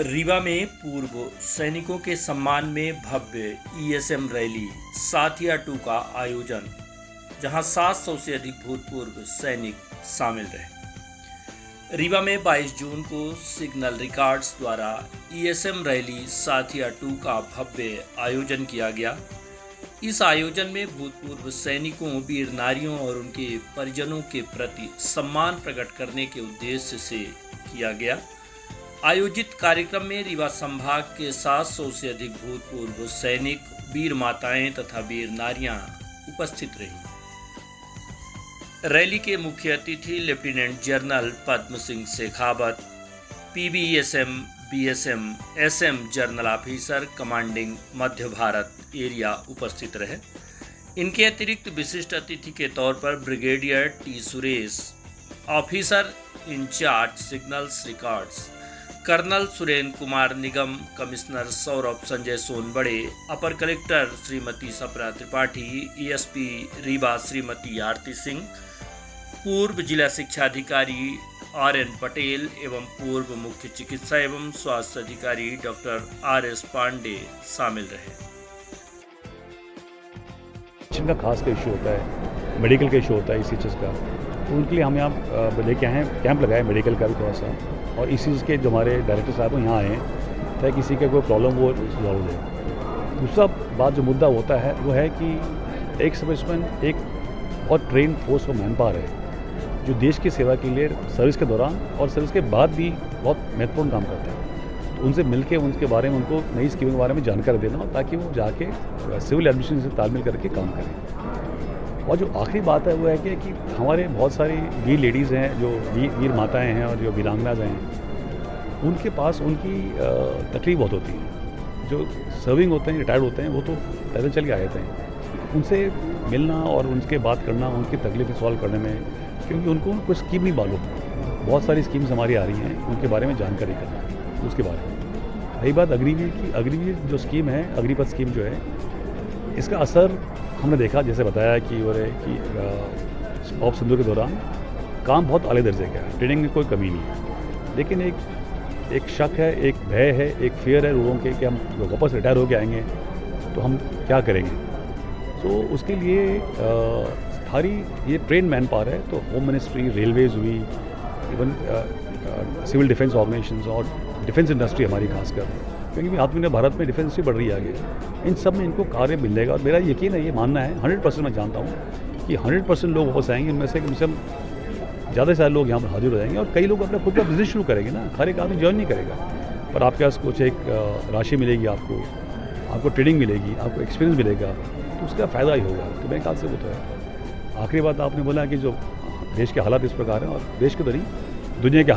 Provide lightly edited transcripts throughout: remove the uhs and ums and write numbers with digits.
रीवा में पूर्व सैनिकों के सम्मान में भव्य ईएसएम रैली साथिया 2 का आयोजन, जहां 700 से अधिक भूतपूर्व सैनिक शामिल रहे। रीवा में 22 जून को सिग्नल रिकॉर्ड्स द्वारा ईएसएम रैली साथिया 2 का भव्य आयोजन किया गया। इस आयोजन में भूतपूर्व सैनिकों, वीर नारियों और उनके परिजनों के प्रति सम्मान प्रकट करने के उद्देश्य से किया गया। आयोजित कार्यक्रम में रीवा संभाग के 700 से अधिक भूतपूर्व सैनिक, वीर माताएं तथा वीर नारियां उपस्थित रहीं। रैली के मुख्य अतिथि lieutenant general Padam Singh Shekhawat, PBSM, BSM, SM general officer commanding Madhya Bharat area उपस्थित रहे। इनके अतिरिक्त विशिष्ट अतिथि के तौर पर brigadier T Suresh, officer in charge signals records, colonel Surendra Kumar Nigam, commissioner Saurabh Sanjay Sonbade, अपर कलेक्टर श्रीमती सपना त्रिपाठी, एएसपी रीवा श्रीमती आरती सिंह, पूर्व जिला शिक्षा अधिकारी आर.एन. पटेल एवं पूर्व मुख्य चिकित्सा एवं स्वास्थ्य अधिकारी डॉक्टर आर.एस. पांडे शामिल रहे। का खास का इशू होता है, मेडिकल का इशू होता है इसी चीज़ का, तो उनके लिए हम यहाँ लेके आए हैं, कैंप लगाया मेडिकल का भी थोड़ा सा, और इस चीज़ के जो हमारे डायरेक्टर साहब हैं यहाँ आए हैं ताकि किसी का कोई प्रॉब्लम वो सॉल्व हो। दूसरा बात जो मुद्दा होता है वो है कि एक सर्विसमैन एक बहुत train force of man power है जो देश की सेवा के लिए सर्विस के दौरान और सर्विस के बाद भी बहुत महत्वपूर्ण काम करते हैं। तो उनसे मिलके उनके बारे में, उनको नई स्कीमों के बारे में जानकारी देना ताकि वो जाके सिविल एडमिनिस्ट्रेशन से तालमेल करके काम करें। और जो आखिरी बात है वो है कि हमारे बहुत सारी वीर लेडीज़ हैं, जो वीर माताएं हैं और जो वीरांगनाज हैं, उनके पास उनकी तकलीफ बहुत होती है। जो सर्विंग होते हैं, रिटायर्ड होते हैं, वो तो पैदल चल के आए थे। उनसे मिलना और उनके बात करना, उनकी तकलीफें सॉल्व करने में, क्योंकि उनको कोई स्कीम नहीं मालूम, बहुत सारी स्कीम्स हमारी आ रही हैं, उनके बारे में जानकारी करना उसके बारे में। रही बात अग्निवीर की, अग्निवीर जो स्कीम है, अग्निपथ स्कीम जो है, इसका असर हमने देखा, जैसे बताया कि ऑफ सिंधु के दौरान काम बहुत आले दर्जे का है, ट्रेनिंग में कोई कमी नहीं है, लेकिन एक शक है, एक भय है, एक फियर है लोगों के कि हम वापस रिटायर होकर आएंगे तो हम क्या करेंगे। तो उसके लिए सारी ये ट्रेन मैन पावर है, तो होम मिनिस्ट्री, रेलवेज हुई, इवन सिविल डिफेंस ऑर्गेनाइजेशंस और डिफेंस इंडस्ट्री हमारी खासकर, क्योंकि आत्मनिर्भर भारत में डिफेंस इंडस्ट्री बढ़ रही है आगे, इन सब में इनको कार्य मिलेगा। और मेरा यकीन है, ये मानना है 100% मैं जानता हूँ कि 100% लोग वापस आएंगे। इनमें से कम से कम ज़्यादा से ज़्यादा लोग यहाँ पर हाजिर हो जाएंगे और कई लोग अपना खुद का बिजनेस शुरू करेंगे ना। हर एक आदमी ज्वाइन नहीं करेगा, पर आपके पास कुछ एक राशि मिलेगी, आपको ट्रेनिंग मिलेगी, आपको एक्सपीरियंस मिलेगा, तो उसका फ़ायदा ही होगा। तो मेरे ख्याल से वो तो है। आखिरी बात आपने बोला कि जो देश के हालात इस प्रकार हैं, और देश के तो नहीं, दुनिया के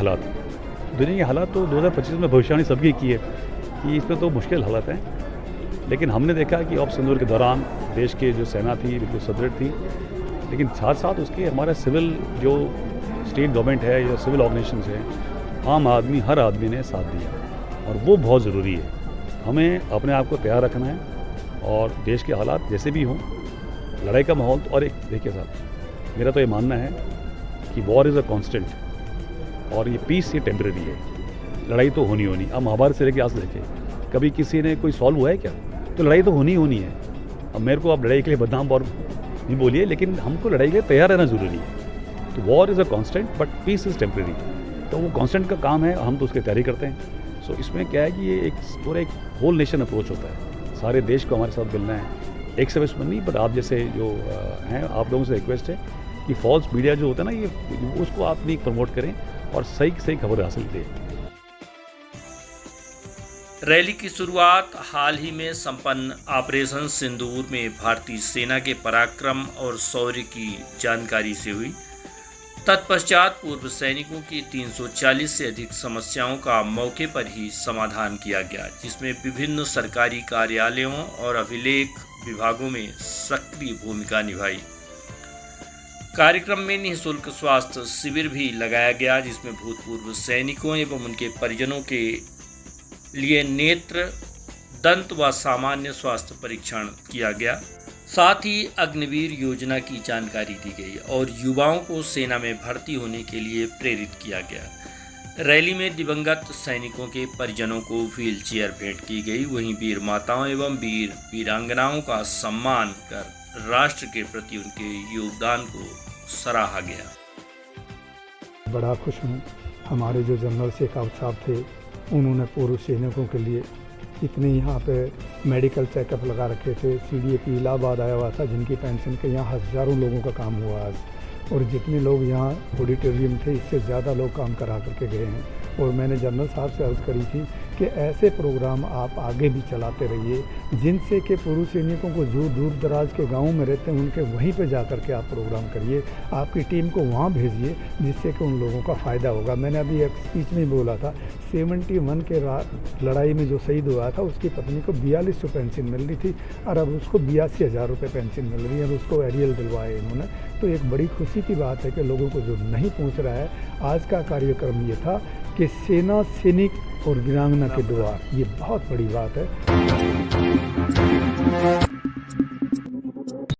हालात तो 2025 में भविष्यवाणी सबकी की है कि इसमें तो मुश्किल हालात हैं। लेकिन हमने देखा कि ऑफ सिंदूर के दौरान देश की जो सेना थी बिल्कुल सुदृढ़ थी, लेकिन साथ साथ उसके हमारा सिविल जो स्टेट गवर्नमेंट है या सिविल ऑर्गेनाइजेशंस है, आम आदमी, हर आदमी ने साथ दिया, और वो बहुत ज़रूरी है। हमें अपने आप को तैयार रखना है, और देश के हालात जैसे भी हों, लड़ाई का माहौल, और एक देखिए साहब, मेरा तो ये मानना है कि वॉर इज़ अ कांस्टेंट, और ये पीस ये टेम्परेरी है। लड़ाई तो होनी। अब महाभारत से लेकर आज देखें, कभी किसी ने कोई सॉल्व हुआ है क्या? तो लड़ाई तो होनी है। अब मेरे को आप लड़ाई के लिए बदनाम और नहीं बोलिए, लेकिन हमको लड़ाई के लिए तैयार रहना ज़रूरी है। तो war is a constant but peace is temporary, तो वो कांस्टेंट का काम है, हम तो उसकी तैयारी करते हैं। सो इसमें क्या है कि ये एक पूरा एक होल नेशन अप्रोच होता है, सारे देश को हमारे साथ मिलना है, एक सर्विसमैन नहीं, बट आप जैसे जो हैं, आप लोगों से रिक्वेस्ट है कि फॉल्स मीडिया जो होता है ना, ये उसको आप नहीं प्रमोट करें और सही खबर हासिल दें। रैली की शुरुआत हाल ही में संपन्न ऑपरेशन सिंदूर में भारतीय सेना के पराक्रम और शौर्य की जानकारी से हुई। तत्पश्चात पूर्व सैनिकों की 340 से अधिक समस्याओं का मौके पर ही समाधान किया गया, जिसमें विभिन्न सरकारी कार्यालयों और अभिलेख विभागों में सक्रिय भूमिका निभाई। कार्यक्रम में निःशुल्क स्वास्थ्य शिविर भी लगाया गया, जिसमें भूतपूर्व सैनिकों एवं उनके परिजनों के लिए नेत्र, दंत व सामान्य स्वास्थ्य परीक्षण किया गया। साथ ही अग्निवीर योजना की जानकारी दी गई और युवाओं को सेना में भर्ती होने के लिए प्रेरित किया गया। रैली में दिवंगत सैनिकों के परिजनों को व्हील चेयर भेंट की गई। वहीं वीर माताओं एवं वीर वीरांगनाओं का सम्मान कर राष्ट्र के प्रति उनके योगदान को सराहा गया। बड़ा खुश हूँ, हमारे जो जनरल शेखावत साहब थे उन्होंने पूर्व सैनिकों के लिए इतने यहाँ पे मेडिकल चेकअप लगा रखे थे। CDA इलाहाबाद आया हुआ था जिनकी पेंशन के यहाँ हज़ारों लोगों का काम हुआ आज, और जितने लोग यहाँ ऑडिटोरियम थे इससे ज़्यादा लोग काम करा करके गए हैं। और मैंने जनरल साहब से अर्ज़ करी थी कि ऐसे प्रोग्राम आप आगे भी चलाते रहिए जिनसे कि पूर्व सैनिकों को जो दूर दराज के गाँव में रहते हैं उनके वहीं पे जा कर के आप प्रोग्राम करिए, आपकी टीम को वहाँ भेजिए जिससे कि उन लोगों का फ़ायदा होगा। मैंने अभी एक स्पीच में बोला था 71 के लड़ाई में जो शहीद हुआ था उसकी पत्नी को 4200 पेंशन मिल रही थी और अब उसको 82,000 रुपये पेंशन मिल रही है और उसको एरियल दिलवाए इन्होंने। तो एक बड़ी खुशी की बात है कि लोगों को जो नहीं पहुंच रहा है। आज का कार्यक्रम ये था कि सेना, सैनिक और वीरांगना के द्वार, ये बहुत बड़ी बात है।